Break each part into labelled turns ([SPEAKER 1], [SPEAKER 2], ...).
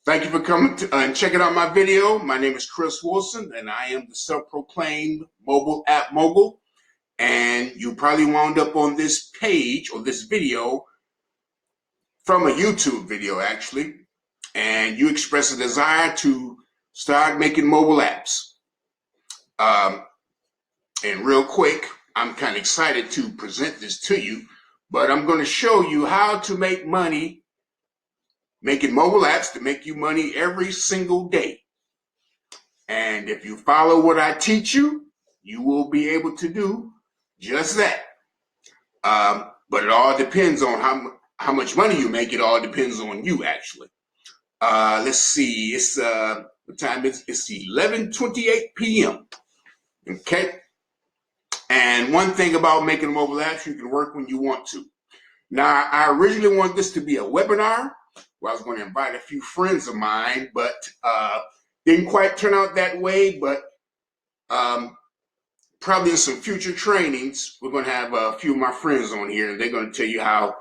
[SPEAKER 1] Thank you for coming and checking out my video. My name is Chris Wilson, and I am the self-proclaimed mobile app mogul. And you probably wound up on this page or this video from a YouTube video, actually. And you expressed a desire to start making mobile apps. And real quick, I'm kind of excited to present this to you, but I'm going to show you how to make money making mobile apps to make you money every single day. And if you follow what I teach you, you will be able to do just that. But it all depends on how much money you make. It all depends on you, actually. Let's see. It's what time is it? It's 11:28 p.m. Okay. And one thing about making mobile apps, you can work when you want to. Now, I originally wanted this to be a webinar where I was going to invite a few friends of mine, but didn't quite turn out that way. But probably in some future trainings, we're going to have a few of my friends on here, and they're going to tell you how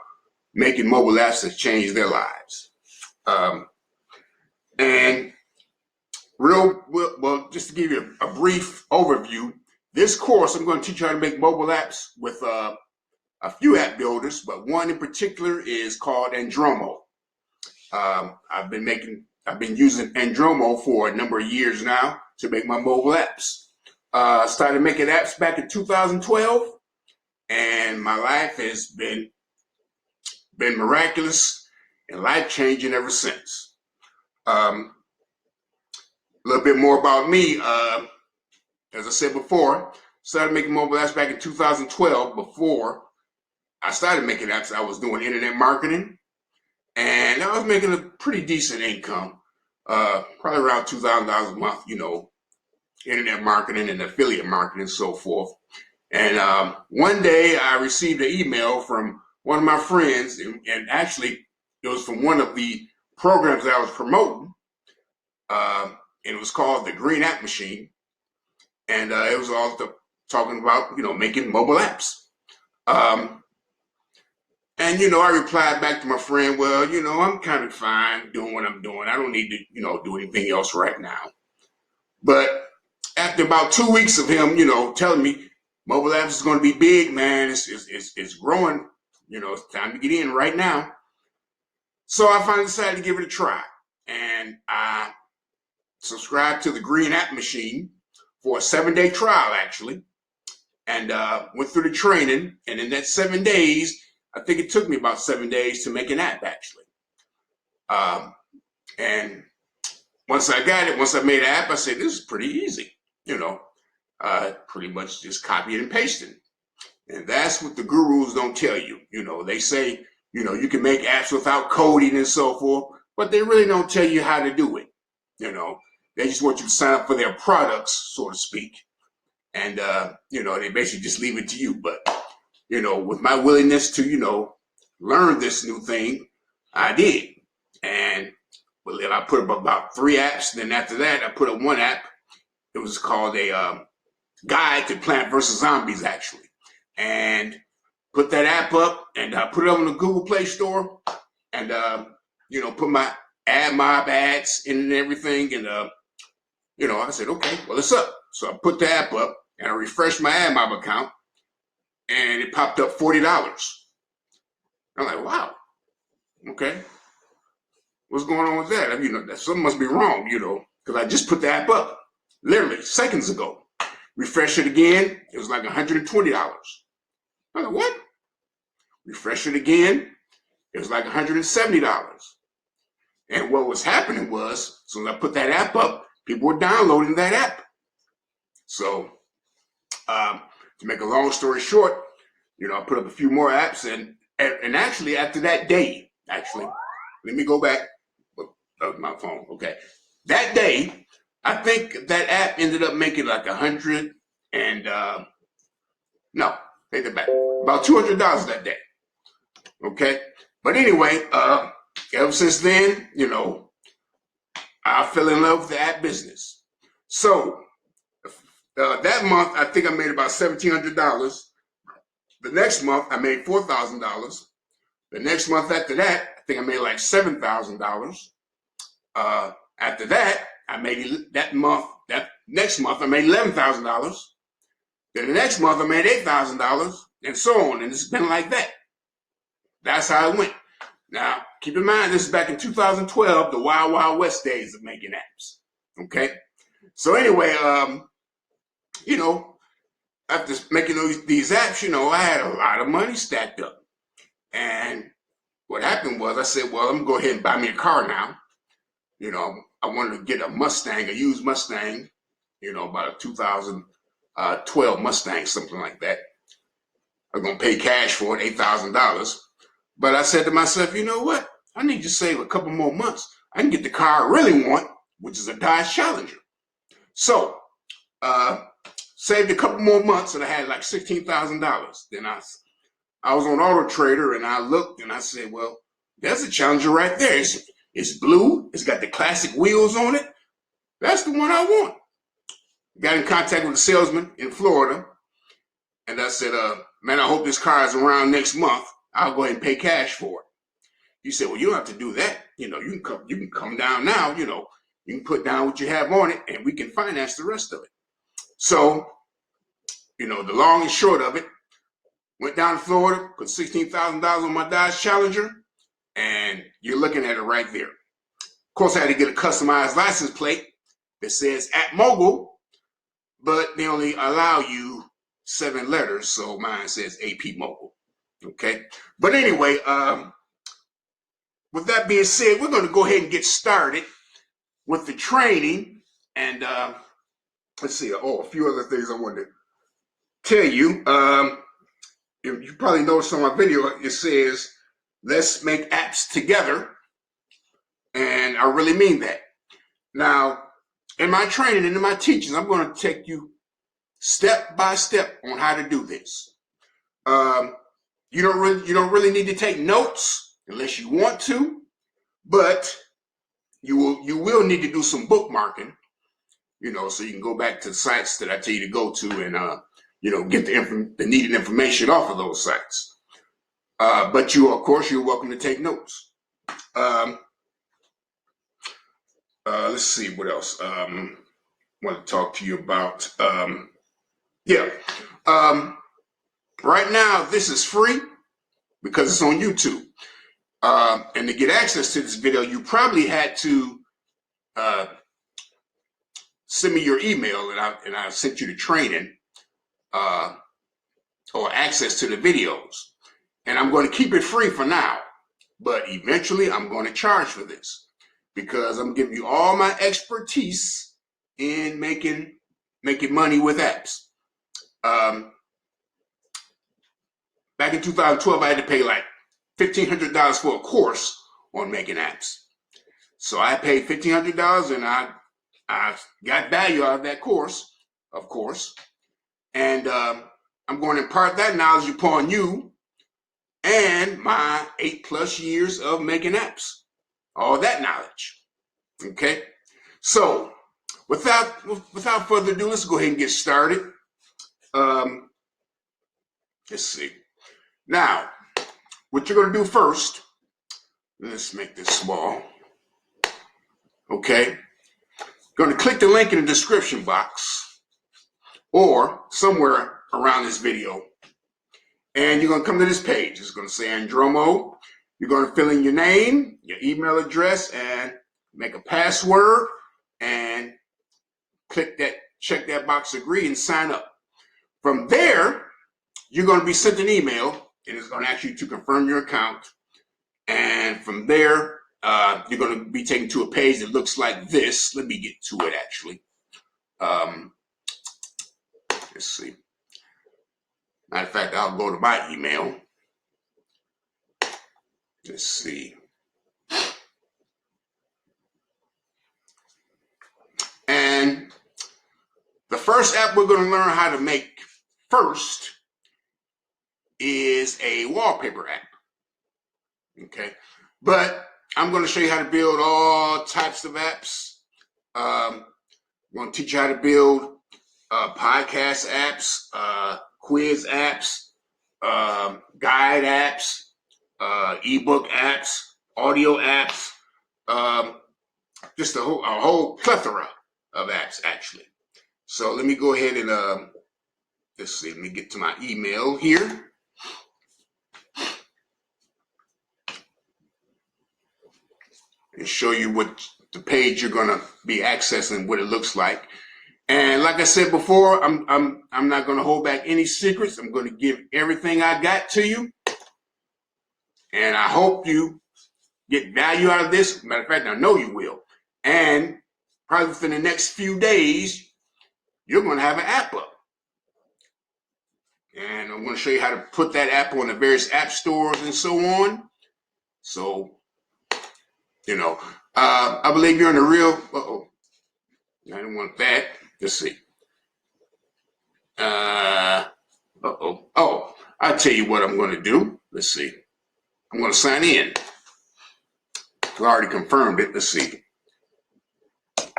[SPEAKER 1] making mobile apps has changed their lives. And just to give you a brief overview, this course, I'm going to teach you how to make mobile apps with a few app builders, but one in particular is called Andromo. I've been using Andromo for a number of years now to make my mobile apps. Started making apps back in 2012, and my life has been miraculous and life-changing ever since. A little bit more about me. As I said before, started making mobile apps back in 2012. Before I started making apps, I was doing internet marketing, and I was making a pretty decent income, probably around $2,000 a month, internet marketing and affiliate marketing and so forth. And one day I received an email from one of my friends, and actually it was from one of the programs that I was promoting, and it was called the Green App Machine. And it was all talking about, making mobile apps. And, I replied back to my friend, well, I'm kind of fine doing what I'm doing. I don't need to, do anything else right now. But after about 2 weeks of him, telling me mobile apps is going to be big, man, it's growing, it's time to get in right now. So I finally decided to give it a try. And I subscribed to the Green App Machine for a 7-day trial, actually, and went through the training. And in that 7 days, I think it took me about 7 days to make an app, actually. And once I got it, once I made an app, I said, this is pretty easy, pretty much just copy it and paste it. And that's what the gurus don't tell you. They say, you can make apps without coding and so forth, but they really don't tell you how to do it, They just want you to sign up for their products, so to speak. And, they basically just leave it to you. But, with my willingness to, learn this new thing, I did. And then I put up about 3 apps. Then after that, I put up one app. It was called a Guide to Plant vs. Zombies, actually. And put that app up and put it up on the Google Play Store. And, put my AdMob ads in and everything. And, I said, okay, well, it's up. So I put the app up and I refreshed my AdMob account and it popped up $40. I'm like, wow, okay. What's going on with that? Something must be wrong, because I just put the app up literally seconds ago. Refresh it again, it was like $120. I'm like, what? Refresh it again, it was like $170. And what was happening was, as soon as I put that app up, people were downloading that app. So, to make a long story short, I put up a few more apps, and actually after that day, let me go back. That was my phone. Okay, that day, I think that app ended up making like $100 and no, take it back, about $200 that day. Okay, but anyway, ever since then, I fell in love with the app business. So that month, I think I made about $1,700. The next month, I made $4,000. The next month after that, I think I made like $7,000. After that, I made that next month, I made $11,000. Then the next month, I made $8,000, and so on. And it's been like that. That's how it went. Now, keep in mind, this is back in 2012, the Wild Wild West days of making apps. Okay? So anyway, after making these apps, I had a lot of money stacked up. And what happened was I said, well, I'm going to go ahead and buy me a car now. I wanted to get a Mustang, a used Mustang, about a 2012 Mustang, something like that. I'm going to pay cash for it, $8,000. But I said to myself, you know what? I need to save a couple more months. I can get the car I really want, which is a Dodge Challenger. So, saved a couple more months and I had like $16,000. Then I was on Auto Trader and I looked and I said, well, there's a Challenger right there. It's blue. It's got the classic wheels on it. That's the one I want. Got in contact with a salesman in Florida. And I said, man, I hope this car is around next month. I'll go ahead and pay cash for it. He said, well, you don't have to do that. You can come down now. You can put down what you have on it and we can finance the rest of it. So, the long and short of it, went down to Florida, put $16,000 on my Dodge Challenger, and you're looking at it right there. Of course, I had to get a customized license plate that says at Mogul, but they only allow you 7 letters, so mine says AP Mogul. Okay? But anyway, with that being said, we're going to go ahead and get started with the training. And let's see, a few other things I wanted to tell you. You probably noticed on my video, it says, let's make apps together. And I really mean that. Now, in my training and in my teachings, I'm going to take you step by step on how to do this. You don't really need to take notes unless you want to, but you will need to do some bookmarking, so you can go back to the sites that I tell you to go to and get the needed information off of those sites. But of course, you're welcome to take notes. Let's see what else I want to talk to you about. Right now, this is free because it's on YouTube. And to get access to this video, you probably had to send me your email, and I sent you the training or access to the videos. And I'm going to keep it free for now, but eventually I'm going to charge for this because I'm giving you all my expertise in making money with apps. Back in 2012, I had to pay like $1,500 for a course on making apps. So I paid $1,500 and I got value out of that course, of course. And I'm going to impart that knowledge upon you and my 8+ years of making apps. All that knowledge. Okay? So without further ado, let's go ahead and get started. Let's see. Now, what you're going to do first, let's make this small. Okay? Going to click the link in the description box or somewhere around this video. And you're going to come to this page. It's going to say Andromo. You're going to fill in your name, your email address, and make a password. And click that, check that box, agree, and sign up. From there, you're going to be sent an email, and it's going to ask you to confirm your account. And from there, you're going to be taken to a page that looks like this. Let me get to it, actually. Let's see. Matter of fact, I'll go to my email. Let's see. And the first app we're going to learn how to make first is a wallpaper app. Okay. But I'm going to show you how to build all types of apps. I'm going to teach you how to build podcast apps, quiz apps, guide apps, ebook apps, audio apps, just a whole plethora of apps actually. So let me go ahead and let's see. Let me get to my email here. And show you what the page you're gonna be accessing, what it looks like. And like I said before, I'm not gonna hold back any secrets. I'm gonna give everything I got to you. And I hope you get value out of this. Matter of fact, I know you will. And probably within the next few days, you're gonna have an app up. And I'm gonna show you how to put that app on the various app stores and so on. So, you know, I believe you're in a real, I don't want that. Let's see. Oh, I'll tell you what I'm going to do. Let's see. I'm going to sign in. I already confirmed it. Let's see. Let's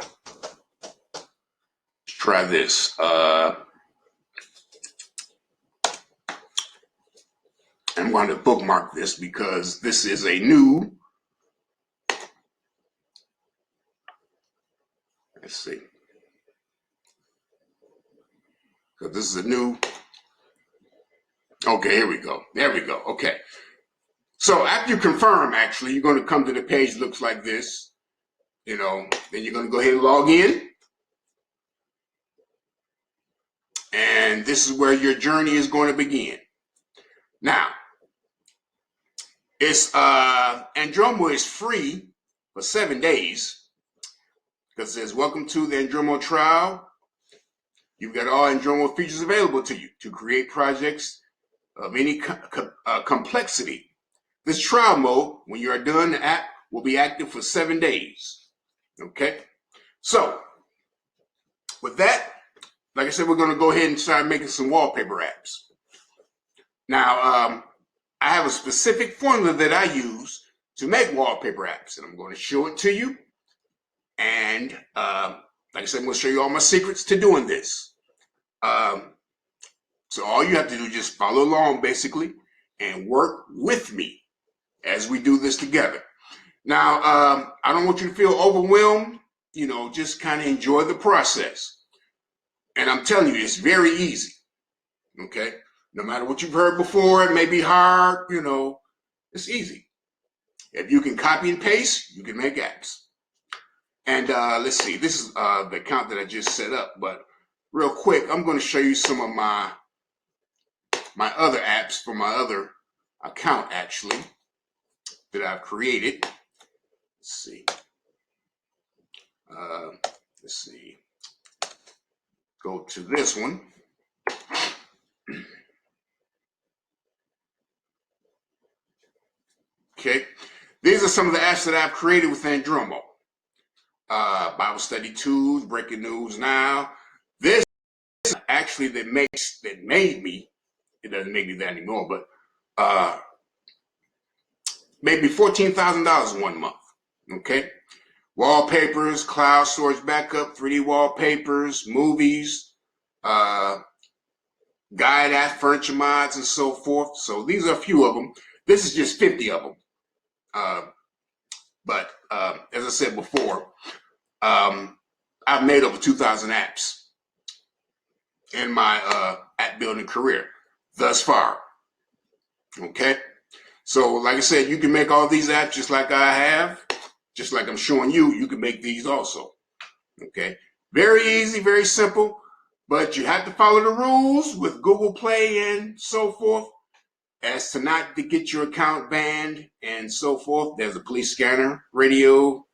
[SPEAKER 1] try this. I'm going to bookmark this because this is a new. Let's see. Because this is a new. Okay, here we go. There we go. Okay. So after you confirm, actually, you're going to come to the page that looks like this. You know, then you're going to go ahead and log in. And this is where your journey is going to begin. Now, it's Andromo is free for 7 days because it says, welcome to the Andromo trial. You've got all Andromo features available to you to create projects of any complexity. This trial mode, when you are done, the app will be active for 7 days. Okay. So with that, like I said, we're going to go ahead and start making some wallpaper apps. Now, I have a specific formula that I use to make wallpaper apps, and I'm going to show it to you. And like I said, I'm going to show you all my secrets to doing this. So all you have to do is just follow along, basically, and work with me as we do this together. Now, I don't want you to feel overwhelmed. You know, just kind of enjoy the process. And I'm telling you, it's very easy. Okay? No matter what you've heard before, it may be hard, you know, it's easy. If you can copy and paste, you can make apps. And let's see, this is the account that I just set up, but real quick, I'm going to show you some of my other apps from my other account, actually, that I've created. Let's see. Let's see. Go to this one. Okay. These are some of the apps that I've created with Andromo. Bible study tools, breaking news now. This actually that made me, it doesn't make me that anymore, but made me $14,000 one month. Okay. Wallpapers, cloud storage backup, 3D wallpapers, movies, guide apps, furniture mods, and so forth. So these are a few of them. This is just 50 of them. But as I said before, I've made over 2,000 apps in my app building career thus far. Okay. So like I said, you can make all these apps just like I have, just like I'm showing you, you can make these also. Okay. Very easy, very simple, but you have to follow the rules with Google Play and so forth as to not to get your account banned and so forth. There's a police scanner, radio,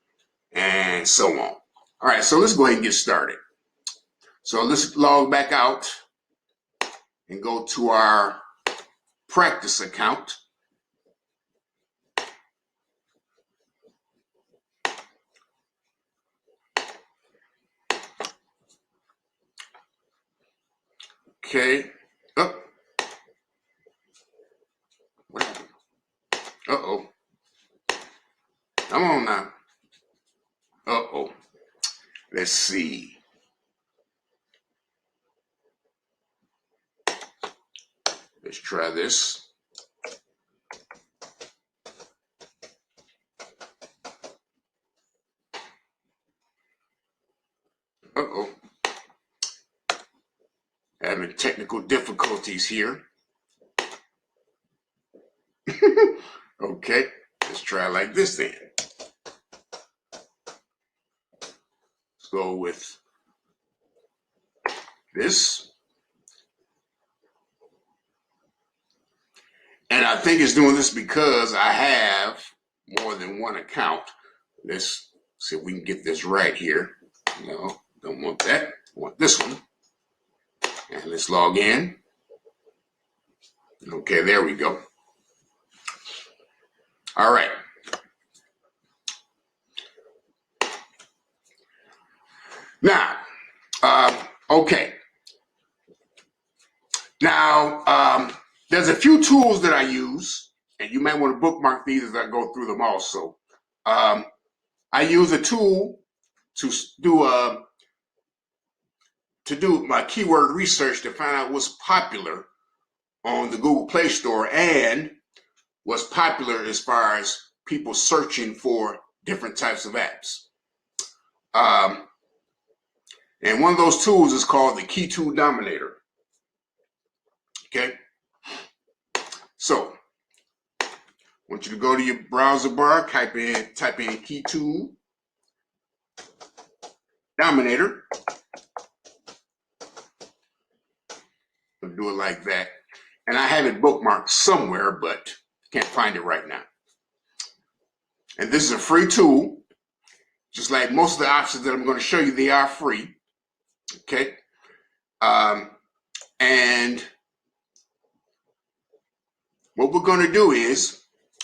[SPEAKER 1] and so on. All right, so let's go ahead and get started. So let's log back out and go to our practice account. Okay. Oh. What happened? Uh-oh. Come on now. Uh-oh. Let's see. Let's try this. Uh-oh. Having technical difficulties here. Okay, let's try like this then. Let's go with this. And I think it's doing this because I have more than one account. Let's see if we can get this right here. No, don't want that. I want this one. And let's log in. Okay, there we go. All right. Now, okay. Now, there's a few tools that I use, and you might want to bookmark these as I go through them also. I use a tool to do my keyword research to find out what's popular on the Google Play Store and what's popular as far as people searching for different types of apps. And one of those tools is called the Key Tool Dominator. Okay. So I want you to go to your browser bar, type in Key Tool Dominator. I'll do it like that. And I have it bookmarked somewhere, but can't find it right now. And this is a free tool. Just like most of the options that I'm going to show you, they are free. Okay. And what we're going to do is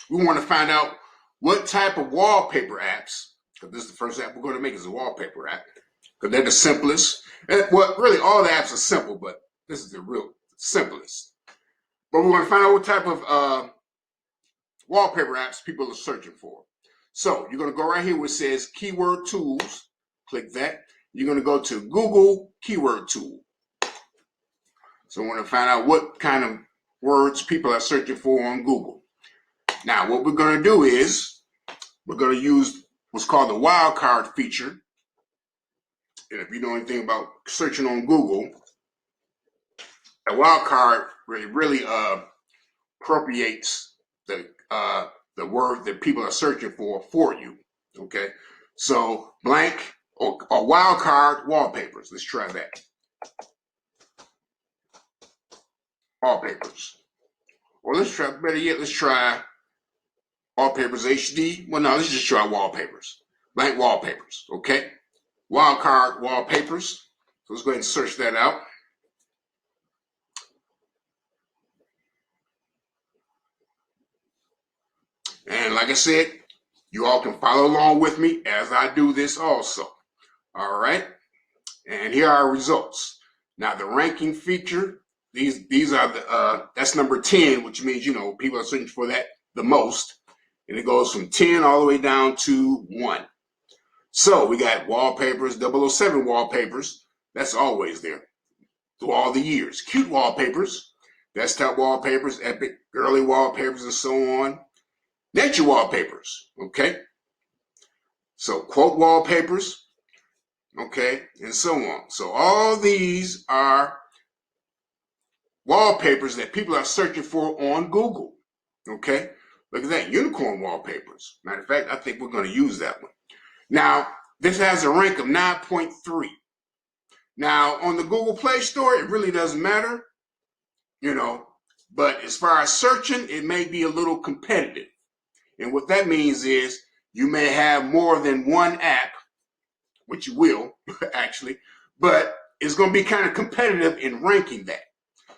[SPEAKER 1] we want to find out what type of wallpaper apps, because this is the first app we're going to make is a wallpaper app, because they're the simplest. Well, really all the apps are simple, but this is the real simplest. But we want to find out what type of wallpaper apps people are searching for. So you're going to go right here where it says Keyword Tools. Click that. You're going to go to Google Keyword Tool. So we want to find out what kind of words people are searching for on Google. Now, what we're going to do is we're going to use what's called the wildcard feature. And if you know anything about searching on Google, a wildcard really appropriates the word that people are searching for you. Okay, so blank or wildcard wallpapers. Let's try that. Wallpapers. Or let's try, better yet, let's try wallpapers HD. Well, no, let's just try wallpapers. Blank wallpapers. Okay, wildcard wallpapers. So let's go ahead and search that out. And like I said, you all can follow along with me as I do this also. All right. And here are our results. Now the ranking feature, these are the that's number 10, which means, you know, people are searching for that the most. And it goes from 10 all the way down to 1. So we got wallpapers, 007 wallpapers. That's always there through all the years. Cute wallpapers, desktop wallpapers, epic, girly wallpapers, and so on. Nature wallpapers, okay? So quote wallpapers, okay, and so on. So all these are wallpapers that people are searching for on Google, okay? Look at that, unicorn wallpapers. Matter of fact, I think we're going to use that one. Now, this has a rank of 9.3. Now, on the Google Play Store, it really doesn't matter, you know, but as far as searching, it may be a little competitive. And what that means is you may have more than one app, which you will actually, but it's going to be kind of competitive in ranking that.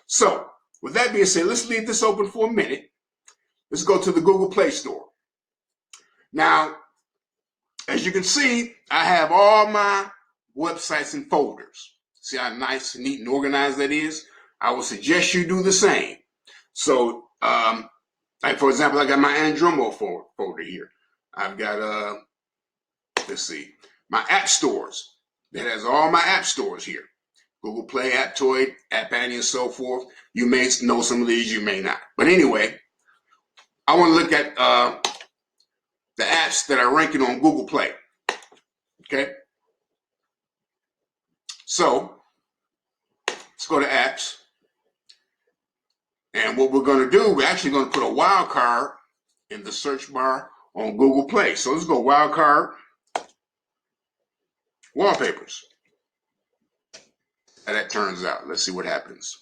[SPEAKER 1] So with that being said, let's leave this open for a minute. Let's go to the Google Play Store. Now, as you can see, I have all my websites in folders. See how nice, neat, and organized that is? I would suggest you do the same. So, like, for example, I got my Andromo folder here. I've got, let's see, my app stores. That has all my app stores here. Google Play, Aptoid, App Annie, and so forth. You may know some of these, you may not. But anyway, I want to look at the apps that are ranking on Google Play. Okay? So let's go to apps. And what we're going to do, we're actually going to put a wildcard in the search bar on Google Play. So let's go wildcard, wallpapers. And that turns out. Let's see what happens.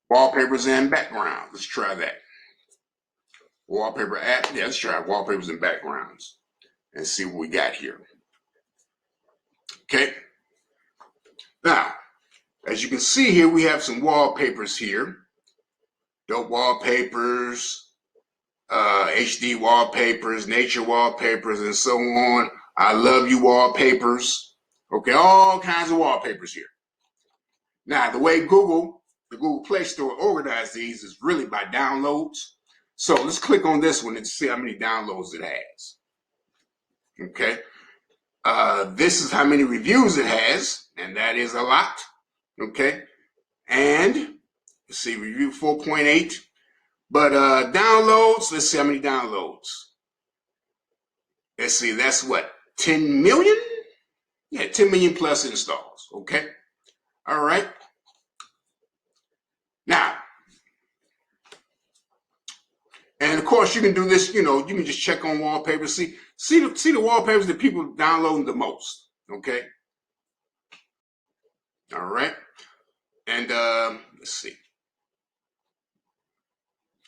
[SPEAKER 1] Wallpapers and background. Let's try that. Wallpaper app. Yeah, let's try wallpapers and backgrounds and see what we got here. Okay. Now, as you can see here, we have some wallpapers here. Dope wallpapers, HD wallpapers, nature wallpapers, and so on. I love you wallpapers. Okay, all kinds of wallpapers here. Now, the way the Google Play Store organized these is really by downloads. So let's click on this one and see how many downloads it has. Okay, this is how many reviews it has, and that is a lot. Okay, and let's see, review 4.8. But downloads, let's see how many downloads. Let's see, that's what, 10 million? Yeah, 10 million plus installs. Okay, all right. Now, and of course, you can do this, you can just check on wallpapers, see the wallpapers that people download the most. Okay, all right. And let's see,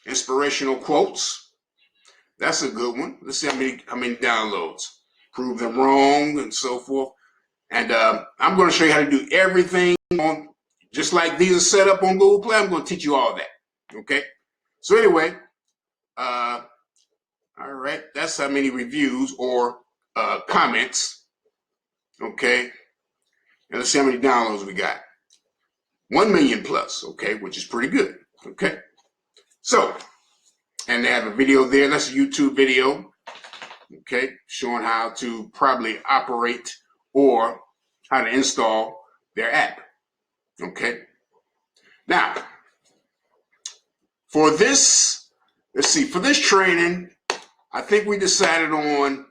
[SPEAKER 1] inspirational quotes. That's a good one. Let's see how many downloads. Prove them wrong and so forth. And I'm going to show you how to do everything on, just like these are set up on Google Play. I'm going to teach you all that. Okay. So anyway, all right. That's how many reviews or comments. Okay. And let's see how many downloads we got. 1 million plus. Okay, which is pretty good. Okay. So, and they have a video there. That's a YouTube video. Okay, showing how to probably operate or how to install their app. Okay. Now, for this, let's see, for this training, I think we decided on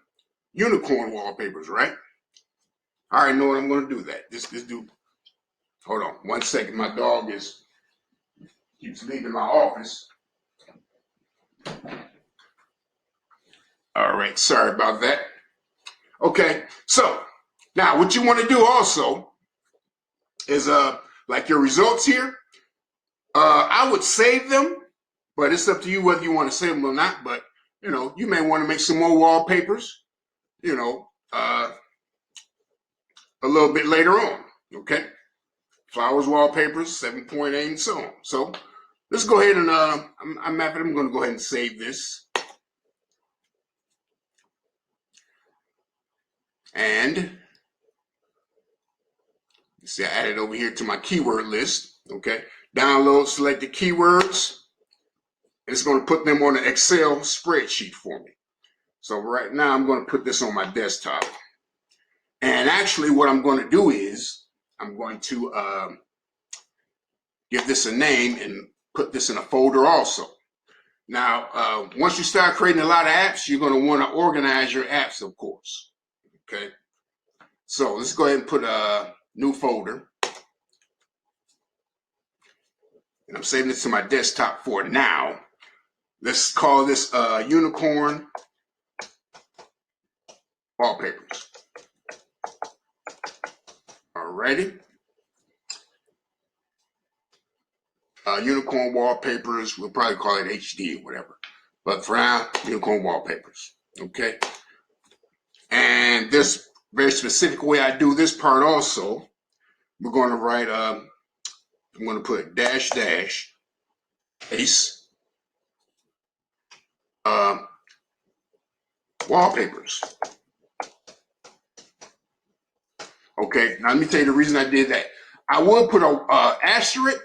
[SPEAKER 1] unicorn wallpapers, right? I already know what I'm going to do that. This dude, hold on 1 second. My dog keeps leaving my office. All right, sorry about that. Okay, so now what you want to do also is like your results here. I would save them, but it's up to you whether you want to save them or not. But you may want to make some more wallpapers, a little bit later on. Okay, flowers wallpapers 7.8 and so on. So let's go ahead and I'm going to go ahead and save this. And see, I added over here to my keyword list. Okay, download selected keywords. It's going to put them on an Excel spreadsheet for me. So right now I'm going to put this on my desktop. And actually what I'm going to do is I'm going to give this a name and put this in a folder also. Now, once you start creating a lot of apps, you're going to want to organize your apps, of course. Okay, so let's go ahead and put a new folder. And I'm saving this to my desktop for now. Let's call this unicorn wallpapers. Alrighty. Unicorn wallpapers, we'll probably call it HD or whatever. But for now, unicorn wallpapers. Okay. And this very specific way I do this part also, we're going to write, I'm going to put dash ace wallpapers. Okay, now let me tell you the reason I did that. I will put a asterisk,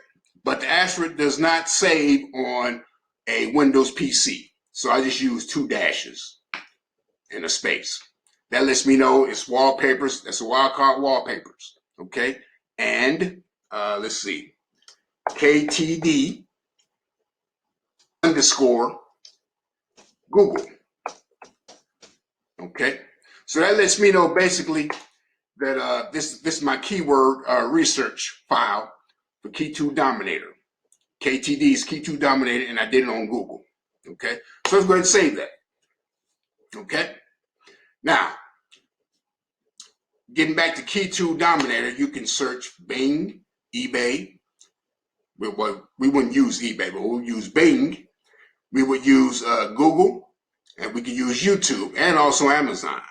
[SPEAKER 1] but the asterisk does not save on a Windows PC. So I just use 2 dashes and a space. That lets me know it's wallpapers. That's a wildcard wallpapers. Okay, and let's see, KTD _ Google. Okay, so that lets me know basically that this is my keyword research file for Key2 Dominator. KTD's Key2 Dominator, and I did it on Google. Okay, so let's go ahead and save that. Okay, now getting back to Key2 Dominator, you can search Bing, eBay. We wouldn't use eBay, but we'll use Bing. We would use Google, and we can use YouTube and also Amazon.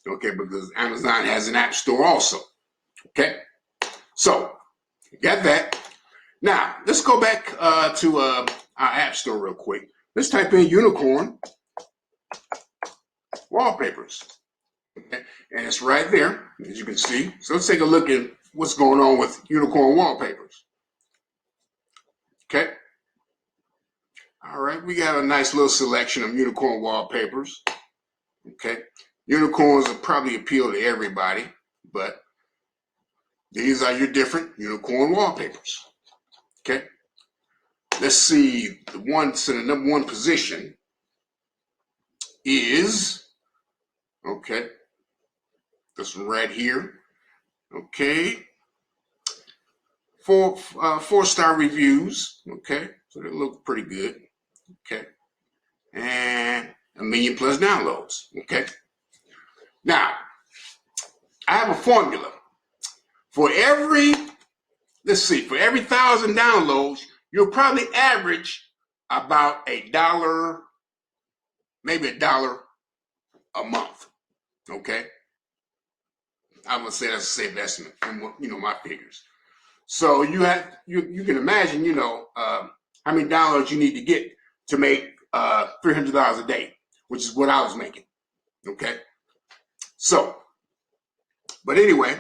[SPEAKER 1] Okay, because Amazon has an app store also. Okay, so you got that. Now let's go back to our app store real quick. Let's type in unicorn wallpapers. Okay, and it's right there, as you can see. So let's take a look at what's going on with unicorn wallpapers. Okay. All right, we got a nice little selection of unicorn wallpapers. Okay. Unicorns will probably appeal to everybody, but these are your different unicorn wallpapers. Okay. Let's see, the ones in the number one position is, okay, this one right here. Okay. 4-star reviews. Okay. So they look pretty good. Okay. And 1 million+ downloads. Okay. Now, I have a formula. For every, for every 1,000 downloads, you'll probably average about $1, maybe $1 a month. Okay. I'm gonna say that's a safe estimate from my figures. So you can imagine, how many downloads you need to get to make $300 a day, which is what I was making. Okay. So, but anyway,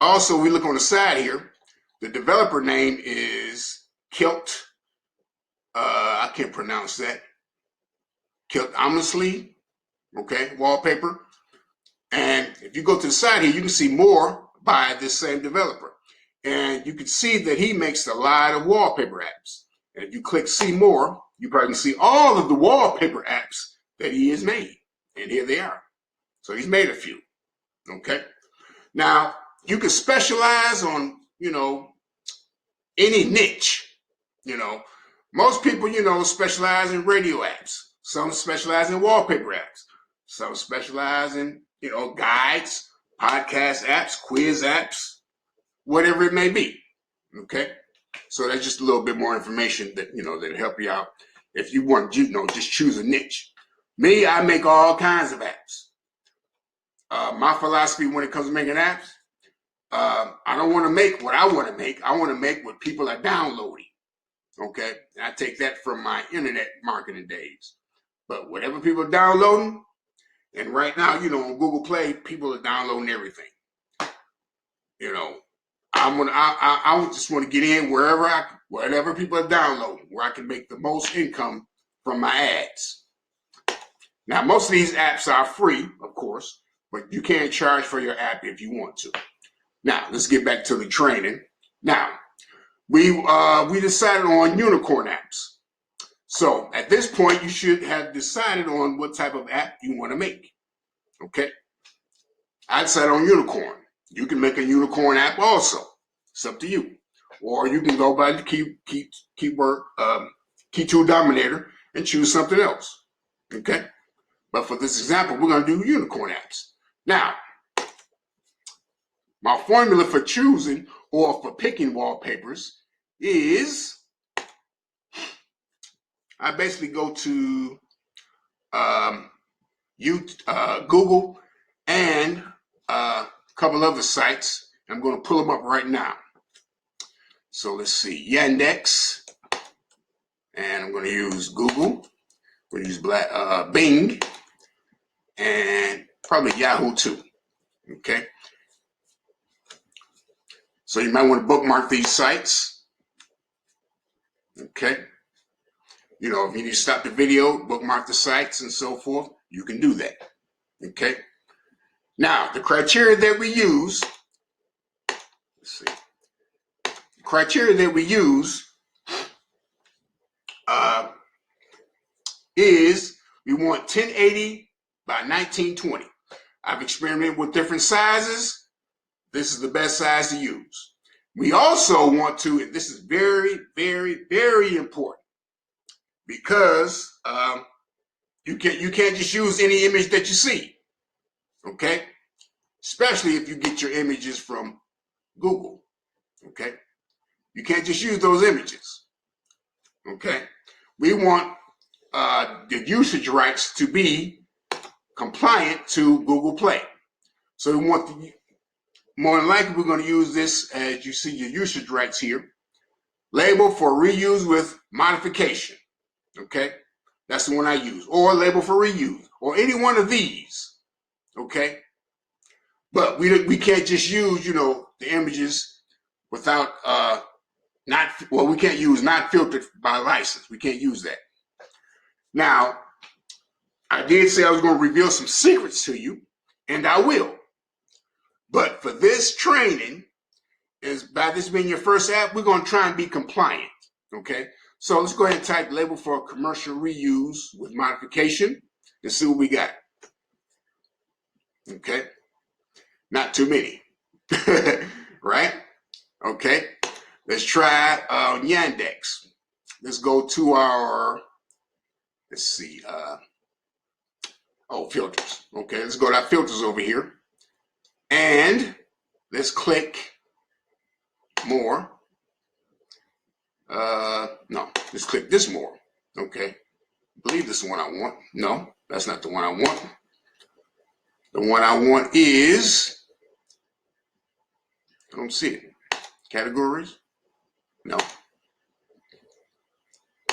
[SPEAKER 1] also we look on the side here. The developer name is Kilt. I can't pronounce that. Kilt Ominously. Okay, wallpaper. And if you go to the side here, you can see more by this same developer. And you can see that he makes a lot of wallpaper apps. And if you click see more, you probably can see all of the wallpaper apps that he has made. And here they are. So he's made a few. Okay. Now you can specialize on, any niche. Most people, specialize in radio apps. Some specialize in wallpaper apps. Some specialize in, guides, podcast apps, quiz apps, whatever it may be. Okay. So that's just a little bit more information that, that'll help you out. If you want, just choose a niche. Me, I make all kinds of apps. My philosophy when it comes to making apps, I don't want to make what I want to make. I want to make what people are downloading. Okay. And I take that from my internet marketing days. But whatever people are downloading, and right now, on Google Play, people are downloading everything. I just want to get in wherever people are downloading, where I can make the most income from my ads. Now, most of these apps are free, of course, but you can charge for your app if you want to. Now, let's get back to the training. Now, we decided on unicorn apps. So at this point, you should have decided on what type of app you want to make. Okay. I decided on unicorn. You can make a unicorn app also. It's up to you. Or you can go by the keyword Key2 Dominator and choose something else. Okay. But for this example, we're going to do unicorn apps. Now, my formula for choosing or for picking wallpapers is I basically go to Google and a couple other sites. I'm going to pull them up right now. So let's see, Yandex, and I'm going to use Google. I'm going to use Bing, and probably Yahoo too. Okay. So you might want to bookmark these sites. Okay. If you need to stop the video, bookmark the sites and so forth, you can do that. Okay. Now, the criteria that we use, let's see. The criteria that we use is we want 1080 by 1920. I've experimented with different sizes. This is the best size to use. We also want to, and this is very, very, very important, because you can't just use any image that you see, okay? Especially if you get your images from Google, okay? You can't just use those images, okay? We want the usage rights to be compliant to Google Play. So we want the, more than likely we're going to use this, as you see your usage rights here, label for reuse with modification, okay? That's the one I use, or label for reuse, or any one of these, okay? But we can't just use, you know, the images without, we can't use not filtered by license. We can't use that. Now, I did say I was going to reveal some secrets to you, and I will. But for this training, is by this being your first app, we're going to try and be compliant, okay? So let's go ahead and type label for commercial reuse with modification and see what we got, okay? Not too many, right? Okay, let's try Yandex. Let's go to our, let's see, filters. Okay, let's go to our filters over here. And let's click more. No, let's click this more. Okay, I believe this is the one I want. No, that's not the one I want. The one I want is, I don't see it. Categories? No.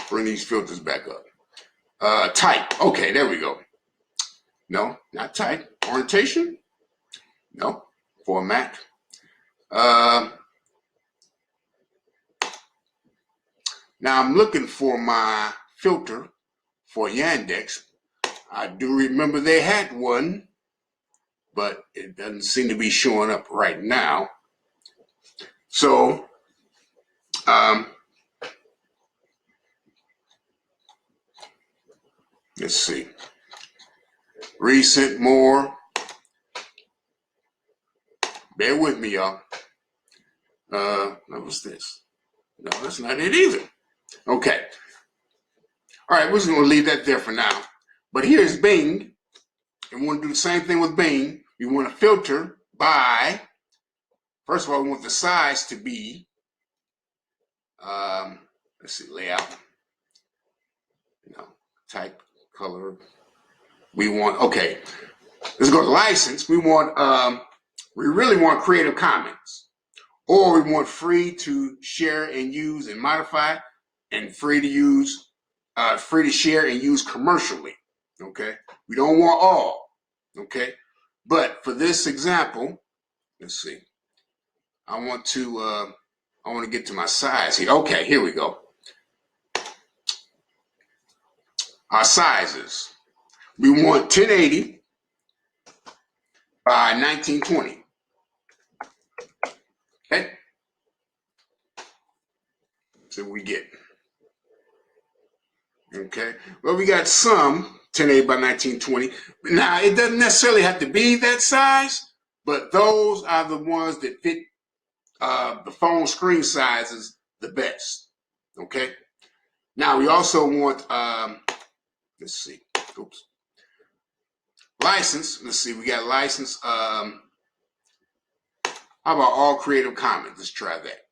[SPEAKER 1] Bring these filters back up. Type. Okay, there we go. No, not type. Orientation? No. Format. Now I'm looking for my filter for Yandex. I do remember they had one, but it doesn't seem to be showing up right now. So, let's see. Recent, more. Bear with me, y'all. What was this? No, that's not it either. Okay. All right, we're just going to leave that there for now. But here's Bing. And we want to do the same thing with Bing. We want to filter by, first of all, we want the size to be, let's see, layout. Type, color. We want, okay. Let's go to license. We want, we really want Creative Commons. Or we want free to share and use and modify, and free to use, free to share and use commercially, okay? We don't want all, okay? But for this example, let's see. I want to get to my size here. Okay, here we go. Our sizes. We want 1080 by 1920. Okay? So we get. Okay? Well, we got some 1080 by 1920. Now, it doesn't necessarily have to be that size, but those are the ones that fit the phone screen sizes the best. Okay? Now, we also want, let's see. Oops. License. Let's see. We got license. How about all Creative Commons? Let's try that.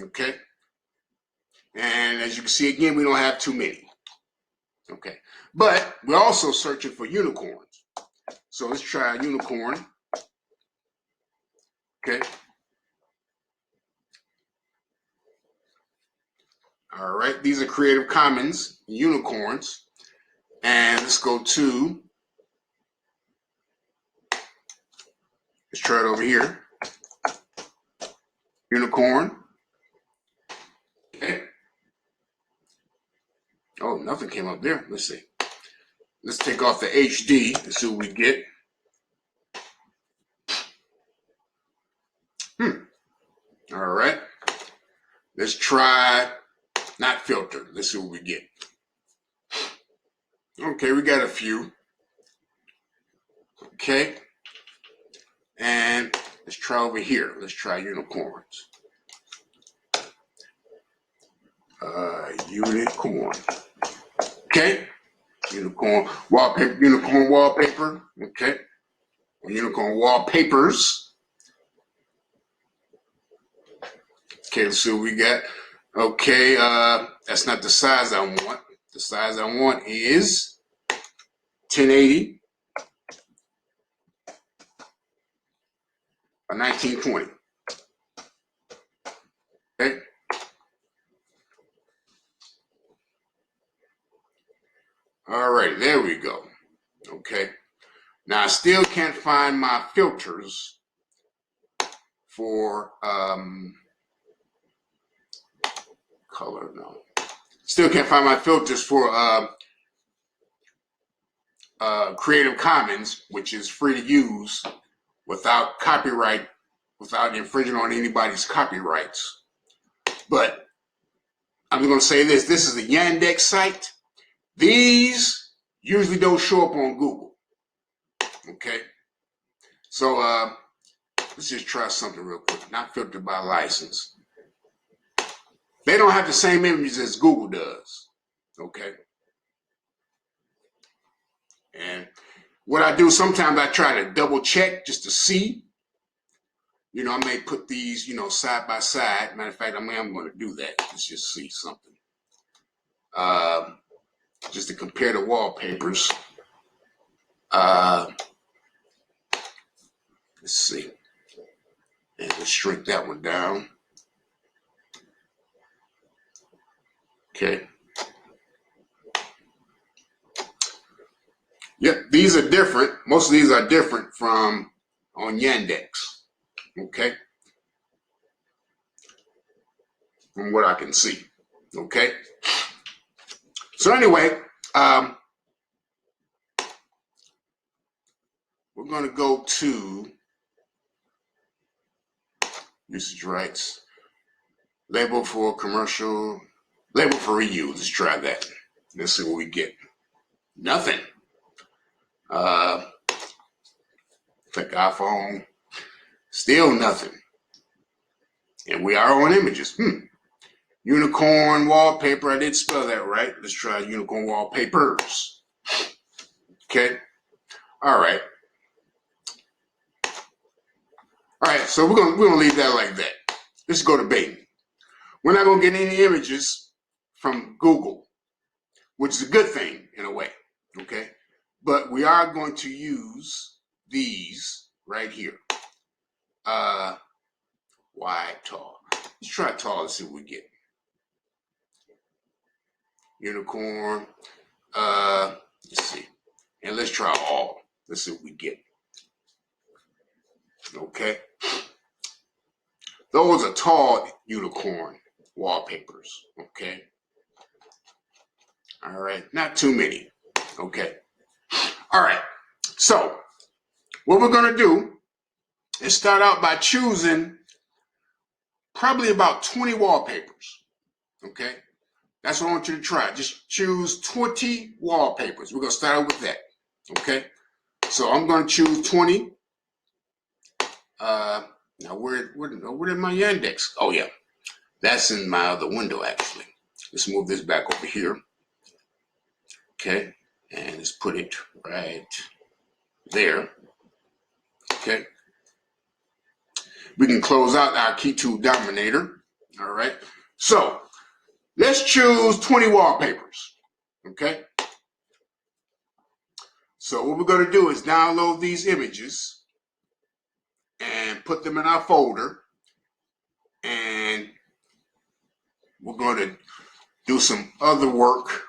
[SPEAKER 1] Okay. And as you can see, again, we don't have too many. Okay. But we're also searching for unicorns. So let's try a unicorn. Okay. All right. These are Creative Commons unicorns. And let's go to, let's try it over here. Unicorn. Okay. Oh, nothing came up there. Let's see. Let's take off the HD and see what we get. All right. Let's try not filtered. Let's see what we get. Okay, we got a few. Okay. And let's try over here. Let's try unicorns. Unicorn. Okay. Unicorn wallpaper. Unicorn wallpaper. Okay. Unicorn wallpapers. Okay, let's see what we got. Okay, that's not the size I want. The size I want is 1080 by 1920. Okay. All right, there we go. Okay. Now I still can't find my filters for color. No, still can't find my filters for Creative Commons, which is free to use without copyright, without infringing on anybody's copyrights. But I'm going to say this. This is a Yandex site. These usually don't show up on Google. Okay. So let's just try something real quick. Not filtered by license. They don't have the same images as Google does. Okay. And what I do, sometimes I try to double check just to see. You know, I may put these, you know, side by side. Matter of fact, I'm going to do that. Let's just see something. Just to compare the wallpapers. Let's see. And let's shrink that one down. Okay. Yep, these are different. Most of these are different from on Yandex. Okay. From what I can see. Okay. So anyway, we're going to go to usage rights, label for commercial, label for reuse. Let's try that. Let's see what we get. Nothing. Click iPhone. Still nothing. And we are on images. Unicorn wallpaper. I did spell that right. Let's try unicorn wallpapers. Okay. All right. All right. So we're gonna leave that like that. Let's go to bait. We're not gonna get any images from Google, which is a good thing in a way. Okay. But we are going to use these right here. Wide, tall. Let's try tall. Let's see what we get. Unicorn. Let's see. And let's try all. Let's see what we get. Okay. Those are tall unicorn wallpapers. Okay. All right. Not too many. Okay. All right. So what we're going to do is start out by choosing probably about 20 wallpapers. Okay. That's what I want you to try. Just choose 20 wallpapers. We're going to start out with that. Okay. So I'm going to choose 20. Now where did my Yandex? Oh yeah. That's in my other window actually. Let's move this back over here. Okay. And let's put it right there. Okay. We can close out our key tool dominator. All right. So let's choose 20 wallpapers. Okay. So what we're going to do is download these images and put them in our folder. And we're going to do some other work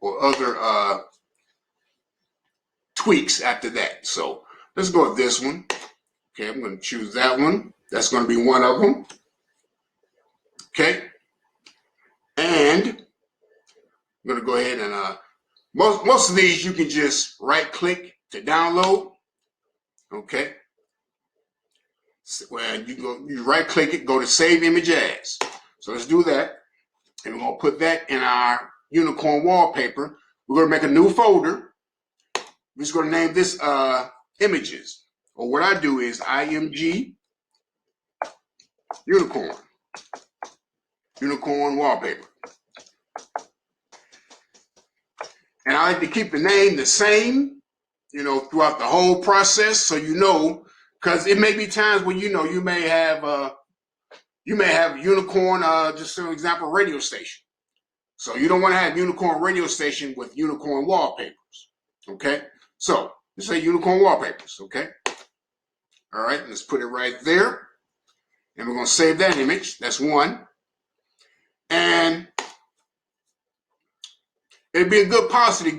[SPEAKER 1] or other tweaks after that. So let's go with this one. Okay, I'm going to choose that one. That's going to be one of them. Okay. And I'm going to go ahead and most of these you can just right click to download. Okay. So when you right click it, go to save image as. So let's do that. And we're going to put that in our unicorn wallpaper. We're going to make a new folder. We're just going to name this images. Or what I do is IMG unicorn wallpaper. And I like to keep the name the same, throughout the whole process, so because it may be times when you may have unicorn, just for example, radio station. So you don't want to have unicorn radio station with unicorn wallpapers. Okay, so let's say unicorn wallpapers. Okay, all right, let's put it right there, and we're going to save that image. That's one, and it'd be a good policy to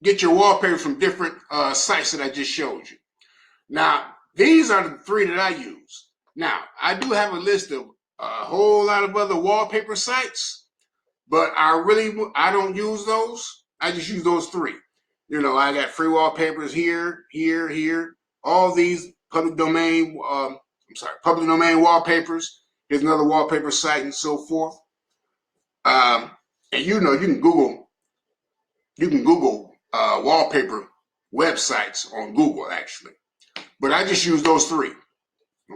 [SPEAKER 1] get your wallpapers from different sites that I just showed you. Now, these are the three that I use. Now, I do have a list of a whole lot of other wallpaper sites, but I don't use those. I just use those three. I got free wallpapers here, all these public domain wallpapers. Here's another wallpaper site and so forth. And you can Google wallpaper websites on Google, actually. But I just use those three.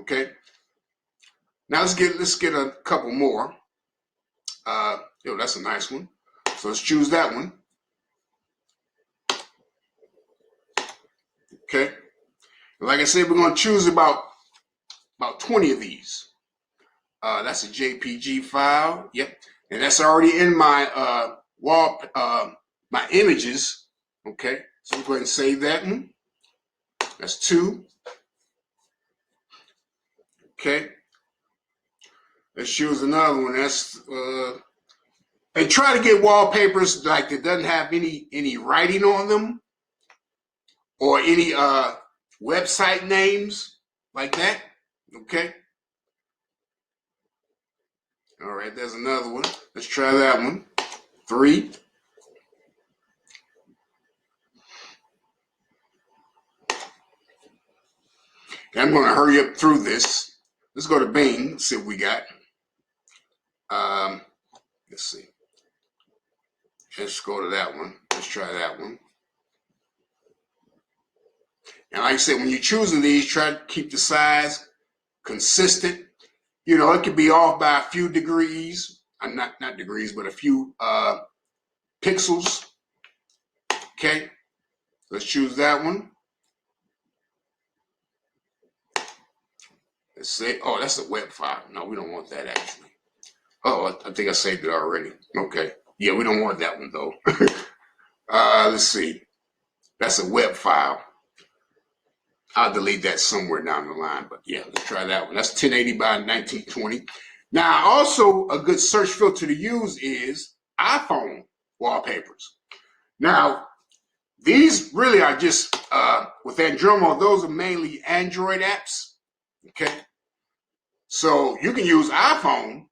[SPEAKER 1] Okay. Now let's get a couple more. That's a nice one. So let's choose that one. Okay. Like I said, we're going to choose about 20 of these. That's a JPG file. Yep. And that's already in my my images. Okay. So we'll go ahead and save that one. That's 2. Okay. Let's choose another one. That's and try to get wallpapers like that doesn't have any writing on them or any website names like that. Okay. All right, there's another one. Let's try that one. 3. Okay, I'm going to hurry up through this. Let's go to Bing, see what we got. Let's see. Let's go to that one. Let's try that one. And like I said, when you're choosing these, try to keep the size consistent. It could be off by a few degrees. Not degrees, but a few pixels. Okay. Let's choose that one. Let's say, oh, that's a web file. No, we don't want that actually. Oh, I think I saved it already. Okay. Yeah, we don't want that one though. Let's see. That's a web file. I'll delete that somewhere down the line, but yeah, let's try that one. That's 1080 by 1920. Now, also a good search filter to use is iPhone wallpapers. Now, these really are just, with Andromo, those are mainly Android apps, okay? So you can use iPhone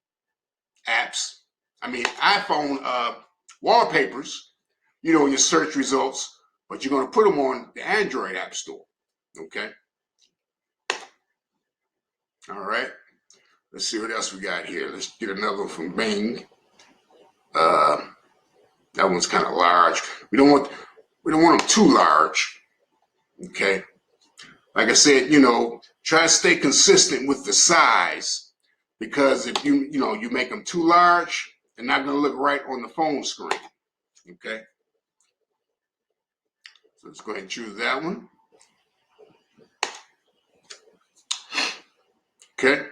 [SPEAKER 1] wallpapers, in your search results, but you're going to put them on the Android app store, okay? All right. Let's see what else we got here. Let's get another one from Bing. That one's kind of large. We don't want them too large. Okay. Like I said, try to stay consistent with the size, because if you make them too large, they're not going to look right on the phone screen. Okay. So let's go ahead and choose that one. Okay.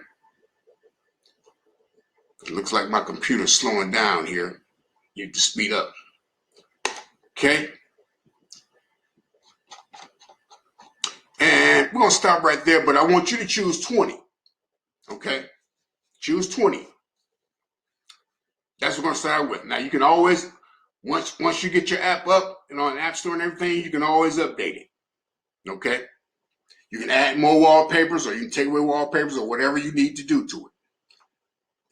[SPEAKER 1] It looks like my computer's slowing down here. You have to speed up. Okay. And we're going to stop right there, but I want you to choose 20. Okay. Choose 20. That's what we're going to start with. Now, you can always, once you get your app up and on the App Store and everything, you can always update it. Okay. You can add more wallpapers, or you can take away wallpapers, or whatever you need to do to it.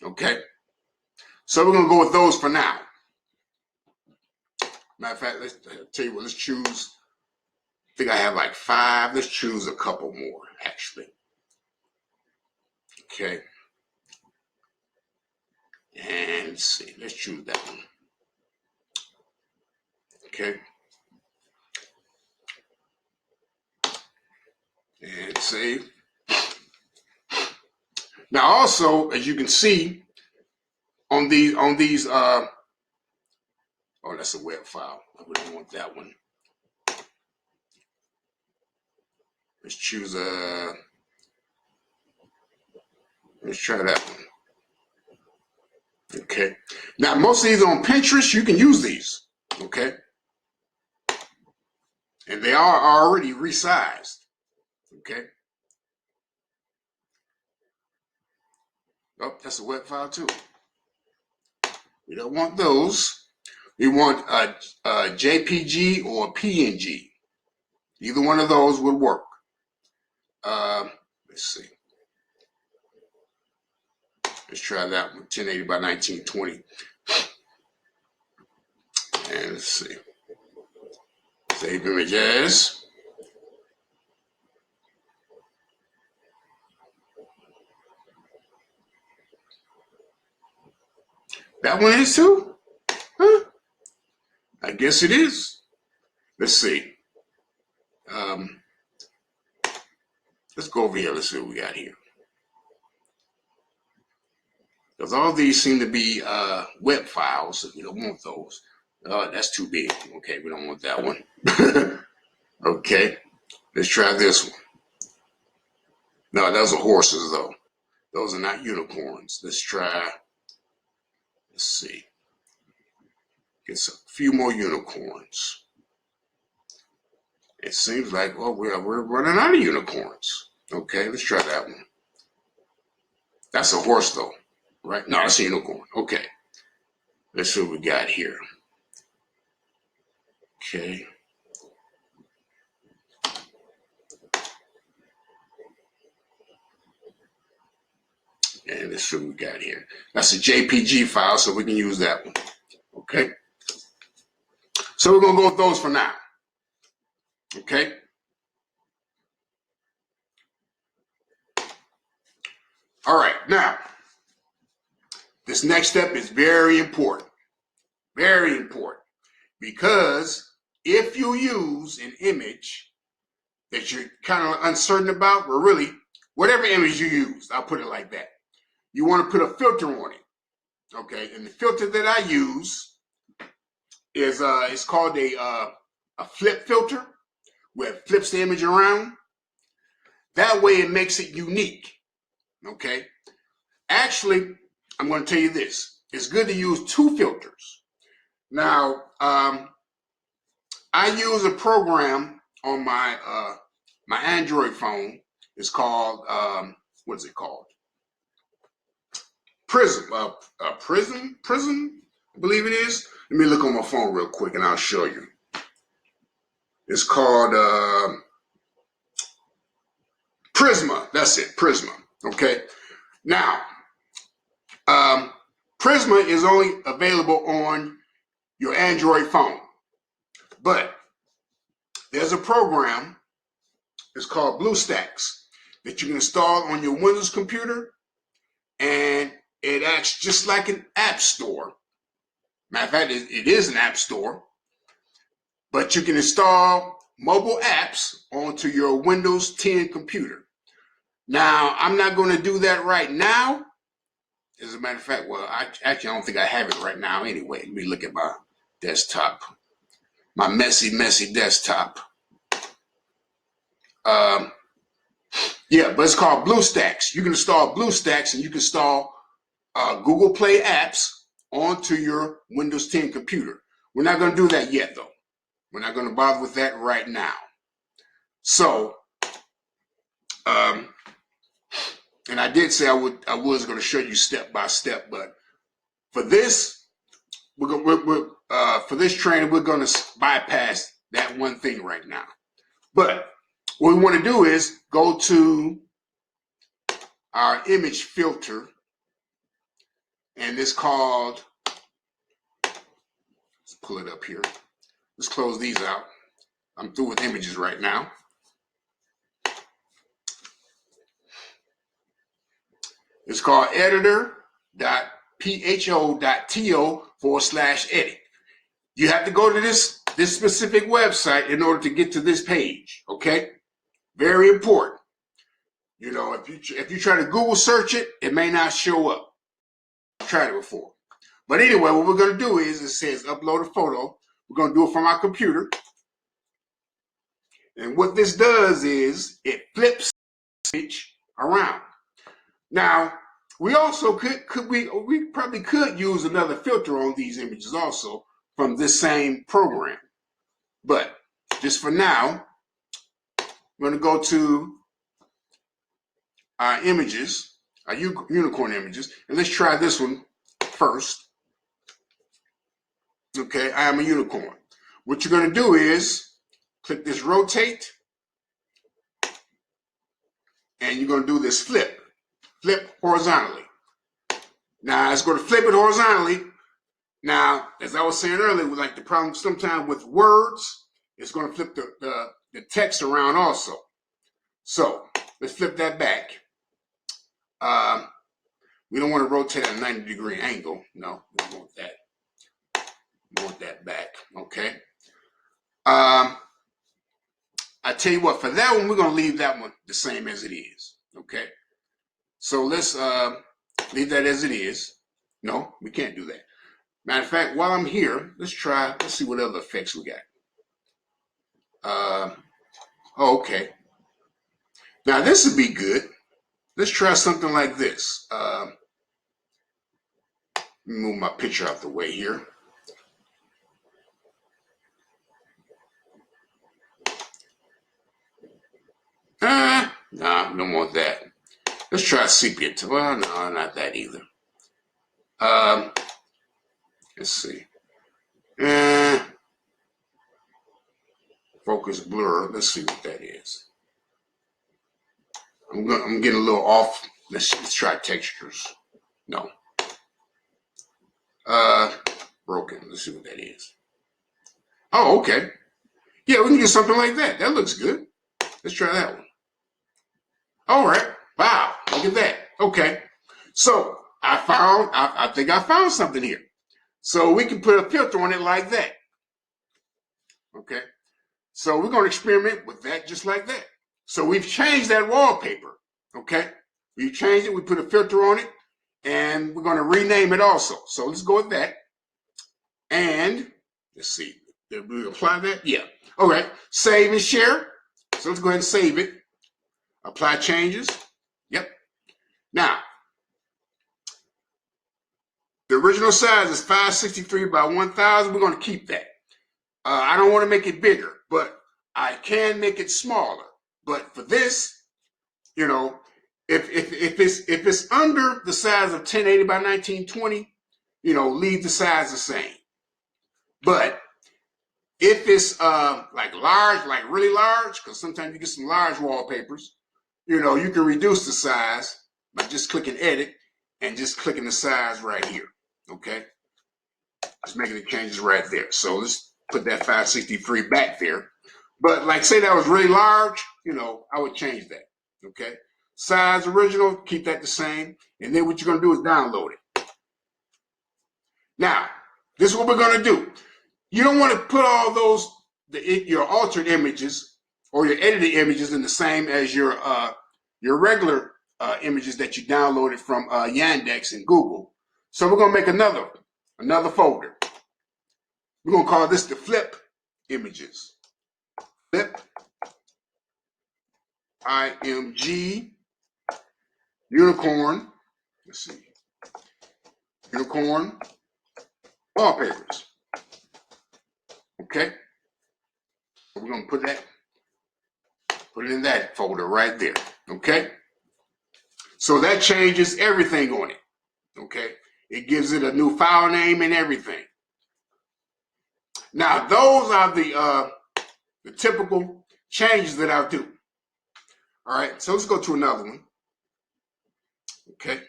[SPEAKER 1] Okay. So we're going to go with those for now. Matter of fact, let's choose. I think I have like 5. Let's choose a couple more, actually. Okay. And let's see. Let's choose that one. Okay. and save. Now also, as you can see on these, oh, that's a web file. I really want that one. Let's choose let's try that one. Okay. Now, most of these on Pinterest, you can use these. Okay. And they are already resized. Okay. Oh, that's a web file too. We don't want those. We want a JPG or a PNG. Either one of those would work. Let's see. Let's try that one, 1080 by 1920. And let's see. Save image as. That one is too? Huh? I guess it is. Let's see. Let's go over here. Let's see what we got here. Because all these seem to be web files. So we don't want those. That's too big. Okay, we don't want that one. Okay, let's try this one. No, those are horses though. Those are not unicorns. Let's try. Let's see. Get a few more unicorns. It seems like, well, we're running out of unicorns. Okay, let's try that one. That's a horse though, right? No, that's a unicorn. Okay, let's see what we got here. Okay. And let's see what we got here. That's a JPG file, so we can use that one. Okay. So we're going to go with those for now. Okay. All right. Now, this next step is very important. Very important. Because if you use an image that you're kind of uncertain about, or really, whatever image you use, I'll put it like that. You want to put a filter on it. Okay. And the filter that I use is it's called a flip filter, where it flips the image around. That way it makes it unique. Okay. Actually, I'm going to tell you this. It's good to use two filters. Now, I use a program on my my Android phone. It's called what is it called? Prism. Prism, I believe it is. Let me look on my phone real quick and I'll show you. It's called Prisma. That's it, Prisma. Okay. Now, Prisma is only available on your Android phone, but there's a program. It's called BlueStacks that you can install on your Windows computer, and it acts just like an app store. Matter of fact, it is an app store, but you can install mobile apps onto your Windows 10 computer. Now, I'm not going to do that right now. As a matter of fact, well, I don't think I have it right now anyway. Let me look at my desktop, my messy desktop. Yeah, but it's called BlueStacks. You can install BlueStacks and you can install Google Play apps onto your Windows 10 computer. We're not going to do that yet, though. We're not going to bother with that right now. So, and I did say I was going to show you step by step, but for this, for this training, we're going to bypass that one thing right now. But what we want to do is go to our image filter, and it's called, let's pull it up here. Let's close these out. I'm through with images right now. It's called editor.pho.to/edit. You have to go to this specific website in order to get to this page, okay? Very important. You know, if you try to Google search it, it may not show up. I've tried it before. But anyway, what we're going to do is, it says upload a photo. We're going to do it from our computer. And what this does is it flips the image around. Now, we also we probably could use another filter on these images also from this same program. But just for now, we're going to go to our images, our unicorn images, and let's try this one first. Okay, I am a unicorn. What you're going to do is click this rotate, and you're going to do this flip horizontally. Now, it's going to flip it horizontally. Now, as I was saying earlier, like the problem sometimes with words, it's going to flip the text around also. So let's flip that back. We don't want to rotate at a 90-degree angle. No, we don't want that. We want that back. Okay. I tell you what, for that one, we're going to leave that one the same as it is. Okay. So let's leave that as it is. No, we can't do that. Matter of fact, while I'm here, let's see what other effects we got. Okay. Now this would be good. Let's try something like this. Let me move my picture out the way here. No, don't want that. Let's try sepia. Well, no, not that either. Let's see. Focus blur. Let's see what that is. I'm getting a little off. Let's try textures. No. Broken. Let's see what that is. Oh, okay. Yeah, we can do something like that. That looks good. Let's try that one. All right. Wow. Look at that. Okay. So I think I found something here. So we can put a filter on it like that. Okay. So we're going to experiment with that just like that. So we've changed that wallpaper. Okay. We've changed it. We put a filter on it, and we're going to rename it also. So let's go with that. And let's see. Did we apply that? Yeah. All right. Save and share. So let's go ahead and save it. Apply changes. Yep. Now, the original size is 563 by 1000. We're going to keep that. I don't want to make it bigger, but I can make it smaller. But for this, you know, if it's under the size of 1080 by 1920, you know, leave the size the same. But if it's like large, like really large, because sometimes you get some large wallpapers, you know, you can reduce the size by just clicking edit and just clicking the size right here. Okay, just making the changes right there. So let's put that 563 back there. But like say that was really large, you know, I would change that. Okay, size original, keep that the same. And then what you're going to do is download it. Now, this is what we're going to do. You don't want to put all those, your altered images or your edited images in the same as your regular images that you downloaded from Yandex and Google. So we're going to make another folder. We're going to call this the flip images. Flip IMG unicorn. Let's see. Unicorn wallpapers. Okay. So we're going to put it in that folder right there. Okay. So that changes everything on it. Okay. It gives it a new file name and everything. Now, those are the typical changes that I'll do. All right, so let's go to another one. Okay,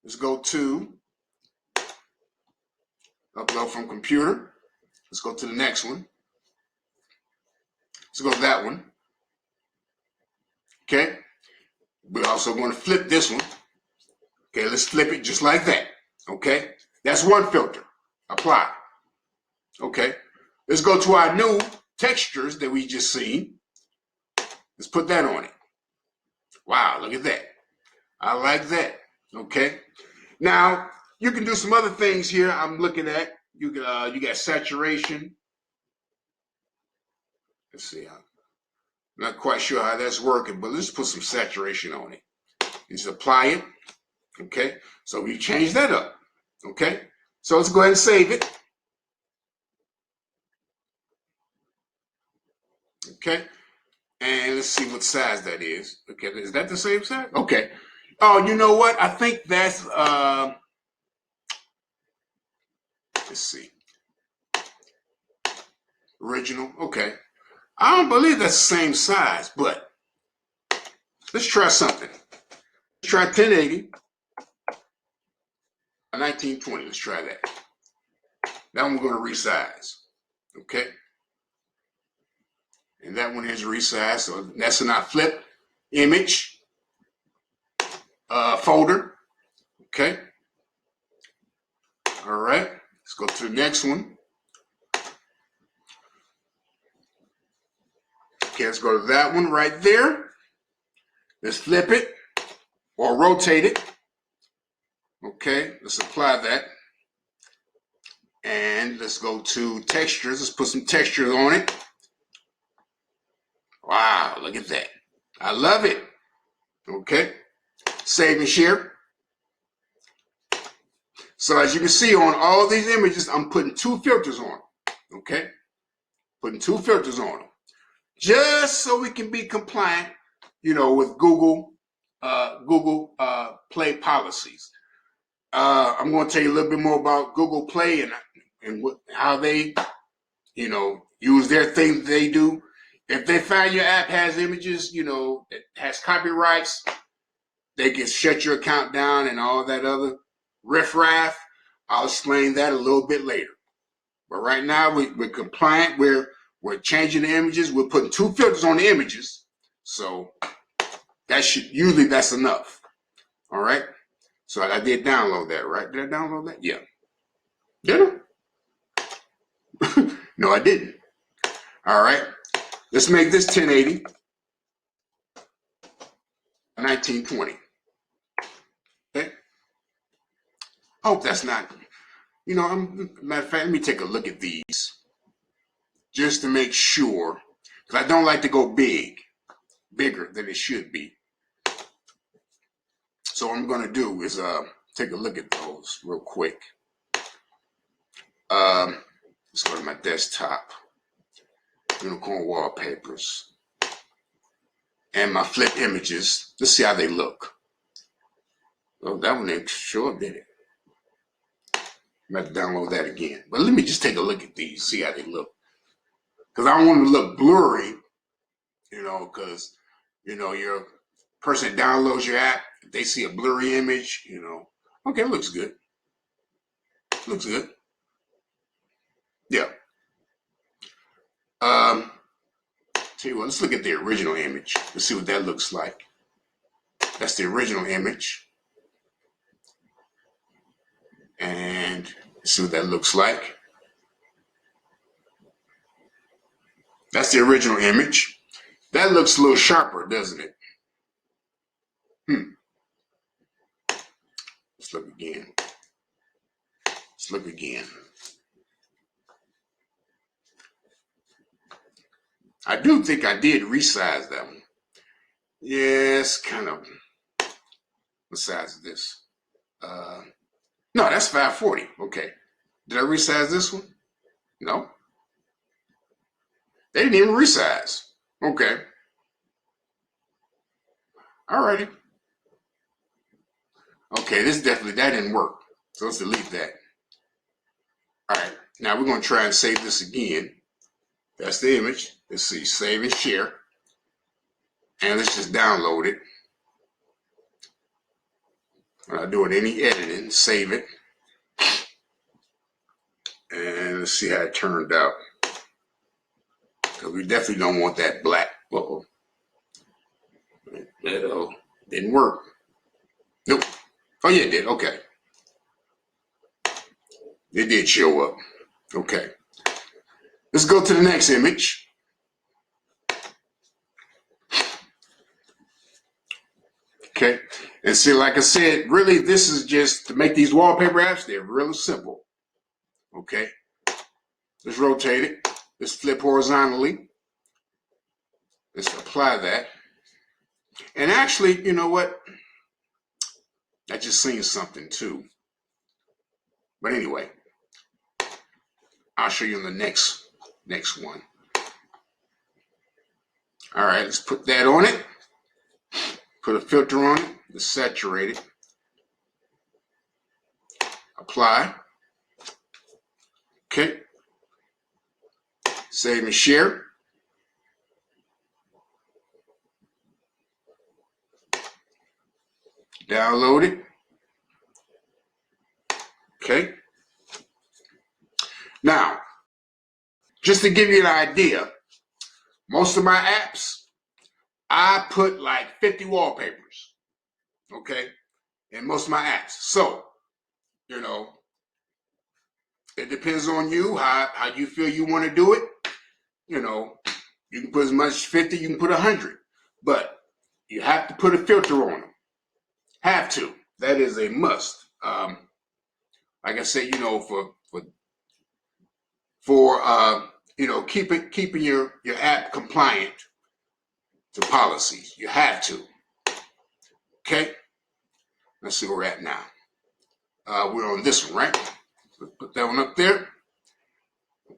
[SPEAKER 1] let's go to upload from computer. Let's go to the next one. Let's go to that one. Okay, we're also going to flip this one. Okay, let's flip it just like that. Okay, that's one filter. Apply. Okay, let's go to our new textures that we just seen. Let's put that on it. Wow, look at that. I like that. Okay. Now you can do some other things here. I'm looking at you got saturation. Let's see. I'm not quite sure how that's working, but let's put some saturation on it. Just apply it. Okay. So we change that up. Okay. So let's go ahead and save it. Okay. And let's see what size that is. Okay. Is that the same size? Okay. Oh, you know what? I think that's let's see. Original. Okay. I don't believe that's the same size, but let's try something. Let's try 1080, a 1920. Let's try that. That one we're going to resize. Okay. And that one is resized. So that's in our flip image folder. Okay. All right. Let's go to the next one. Okay, let's go to that one right there. Let's flip it or rotate it. Okay, let's apply that. And let's go to textures. Let's put some textures on it. Wow, look at that. I love it. Okay, save and share. So as you can see on all these images, I'm putting 2 filters on them. Okay, putting 2 filters on them. Just so we can be compliant, with Google Play policies. I'm going to tell you a little bit more about Google Play and how they, use their thing that they do. If they find your app has images, that has copyrights, they can shut your account down and all that other riffraff. I'll explain that a little bit later. But right now we're compliant. We're changing the images. We're putting 2 filters on the images. So that's enough. All right. So I did download that, right? Did I download that? Yeah. Did I? No, I didn't. All right. Let's make this 1080, 1920. Okay. Hope that's not, matter of fact, let me take a look at these just to make sure, because I don't like to go bigger than it should be. So what I'm going to do is take a look at those real quick. Let's go to my desktop, Unicorn Wallpapers, and my flip images. Let's see how they look. Oh, that one ain't sure did it. I'm going to download that again. But let me just take a look at these, see how they look. Because I don't want them to look blurry, because, your person downloads your app, they see a blurry image, Okay, it looks good. Looks good. Yeah. Tell you what, let's look at the original image. Let's see what that looks like. That's the original image. And let's see what that looks like. That's the original image. That looks a little sharper, doesn't it? Let's look again. Let's look again. I do think I did resize that one. Yes, kind of. What size is this? No, that's 540. Okay. Did I resize this one? No. They didn't even resize. Okay. Alrighty. Okay, that didn't work. So let's delete that. All right. Now we're going to try and save this again. That's the image. Let's see, save and share. And let's just download it. I'm not doing any editing. Save it. And let's see how it turned out. Because we definitely don't want that black. Uh-oh. That didn't work. Nope. Oh, yeah, it did. Okay. It did show up. Okay. Let's go to the next image. Okay, and see, like I said, really, this is just to make these wallpaper apps. They're really simple. Okay, let's rotate it. Let's flip horizontally. Let's apply that. And actually, you know what? I just seen something too. But anyway, I'll show you in the next one. All right, let's put that on it. Put a filter on it. Let's saturate it. Apply. Okay. Save and share. Download it. Okay. Now, just to give you an idea, most of my apps, I put like 50 wallpapers, okay, in most of my apps. So, you know, it depends on you, how you feel you want to do it. You know, you can put as much as 50, you can put 100, but you have to put a filter on them. Have to. That is a must. Like I said, you know, for you know, keeping your app compliant to policies. You have to. Okay. Let's see where we're at now. We're on this one, right? Let's put that one up there.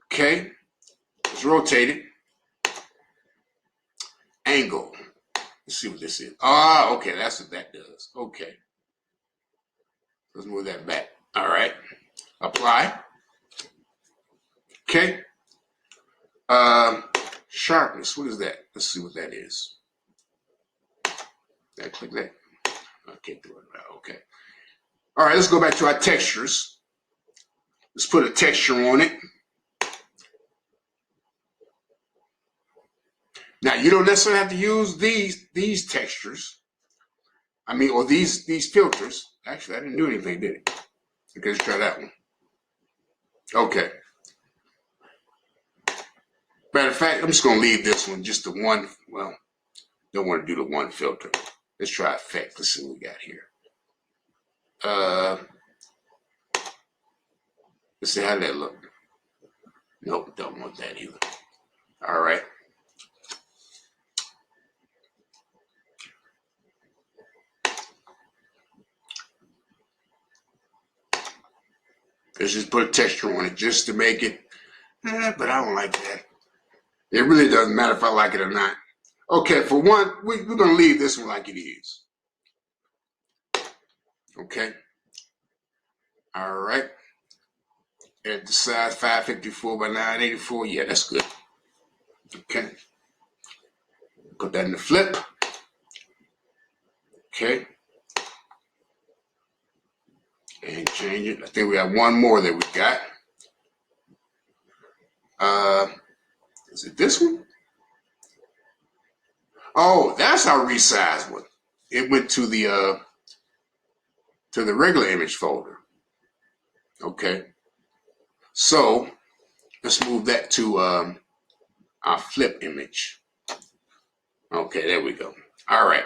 [SPEAKER 1] Okay. Let's rotate it. Angle. Let's see what this is. Ah, okay. That's what that does. Okay. Let's move that back. All right. Apply. Okay. Sharpness. What is that? Let's see what that is. Did I click that? I can't do it now. Okay. All right. Let's go back to our textures. Let's put a texture on it. Now, you don't necessarily have to use these textures. I mean, or these filters. Actually, I didn't do anything, did it? Okay, let's try that one. Okay. Matter of fact, I'm just going to leave this one, just the one. Well, don't want to do the one filter. Let's try effect. Let's see what we got here. Let's see how that look. Nope, don't want that either. All right. Let's just put a texture on it just to make it, but I don't like that. It really doesn't matter if I like it or not. Okay, for one, we're going to leave this one like it is. Okay. All right. At the size 554 by 984. Yeah, that's good. Okay. Put that in the flip. Okay. And change it. I think we got one more that we got. Is it this one? Oh, that's our resized one. It went to the regular image folder. Okay. So let's move that to our flip image. Okay, there we go. All right.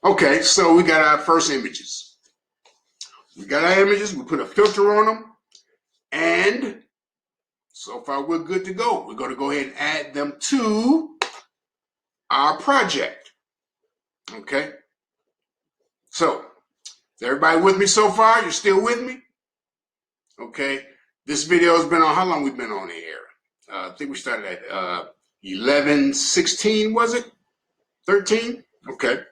[SPEAKER 1] Okay, so we got our first images. We got our images. We put a filter on them. And so far, we're good to go. We're going to go ahead and add them to our project. Okay. So, is everybody with me so far? You're still with me? Okay. This video has been on, how long we've been on the air? I think we started at 11:16, was it? 13? Okay.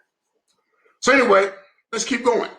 [SPEAKER 1] So anyway, let's keep going.